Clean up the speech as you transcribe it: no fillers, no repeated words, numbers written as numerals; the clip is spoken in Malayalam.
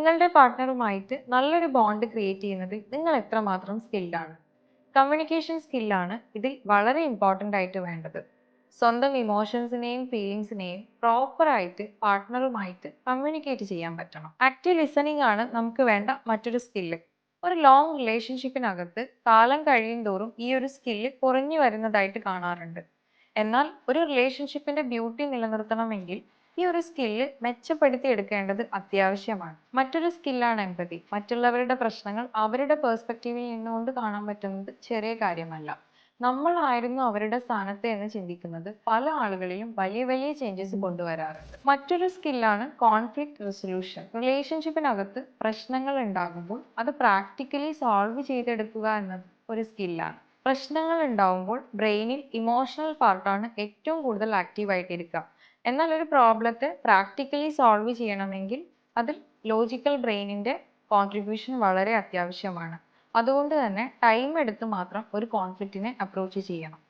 നിങ്ങളുടെ പാർട്ട്ണറുമായിട്ട് നല്ലൊരു ബോണ്ട് ക്രിയേറ്റ് ചെയ്യുന്നതിൽ നിങ്ങൾ എത്രമാത്രം സ്കിൽഡ് ആണ്? കമ്മ്യൂണിക്കേഷൻ സ്കില്ലാണ് ഇതിൽ വളരെ ഇമ്പോർട്ടൻ്റ് ആയിട്ട് വേണ്ടത്. സ്വന്തം ഇമോഷൻസിനെയും ഫീലിങ്സിനെയും പ്രോപ്പറായിട്ട് പാർട്ട്ണറുമായിട്ട് കമ്മ്യൂണിക്കേറ്റ് ചെയ്യാൻ പറ്റണം. ആക്റ്റീവ് ലിസണിങ് ആണ് നമുക്ക് വേണ്ട മറ്റൊരു സ്കില്ല്. ഒരു ലോങ് റിലേഷൻഷിപ്പിനകത്ത് കാലം കഴിയുന്തോറും ഈ ഒരു സ്കില്ല് കുറഞ്ഞു വരുന്നതായിട്ട് കാണാറുണ്ട്. എന്നാൽ ഒരു റിലേഷൻഷിപ്പിന്റെ ബ്യൂട്ടി നിലനിർത്തണമെങ്കിൽ ഈ ഒരു സ്കില്ല് മെച്ചപ്പെടുത്തി എടുക്കേണ്ടത് അത്യാവശ്യമാണ്. മറ്റൊരു സ്കില്ലാണ് എമ്പതി. മറ്റുള്ളവരുടെ പ്രശ്നങ്ങൾ അവരുടെ പേഴ്സ്പെക്റ്റീവിൽ നിന്നുകൊണ്ട് കാണാൻ പറ്റുന്നത് ചെറിയ കാര്യമല്ല. നമ്മളായിരുന്നു അവരുടെ സ്ഥാനത്ത് എന്ന് ചിന്തിക്കുന്നത് പല ആളുകളിലും വലിയ വലിയ ചേഞ്ചസ് കൊണ്ടുവരാറുണ്ട്. മറ്റൊരു സ്കില്ലാണ് കോൺഫ്ലിക്റ്റ് റെസൊല്യൂഷൻ. റിലേഷൻഷിപ്പിനകത്ത് പ്രശ്നങ്ങൾ ഉണ്ടാകുമ്പോൾ അത് പ്രാക്ടിക്കലി സോൾവ് ചെയ്തെടുക്കുക എന്നത് ഒരു സ്കില്ലാണ്. പ്രശ്നങ്ങൾ ഉണ്ടാവുമ്പോൾ ബ്രെയിനിൽ ഇമോഷണൽ പാർട്ടാണ് ഏറ്റവും കൂടുതൽ ആക്റ്റീവായിട്ടിരിക്കുക. എന്നാൽ ഒരു പ്രോബ്ലത്തെ പ്രാക്ടിക്കലി സോൾവ് ചെയ്യണമെങ്കിൽ അതിൽ ലോജിക്കൽ ബ്രെയിനിൻ്റെ കോൺട്രിബ്യൂഷൻ വളരെ അത്യാവശ്യമാണ്. അതുകൊണ്ട് തന്നെ ടൈം എടുത്ത് മാത്രം ഒരു കോൺഫ്ലിക്റ്റിനെ അപ്രോച്ച് ചെയ്യണം.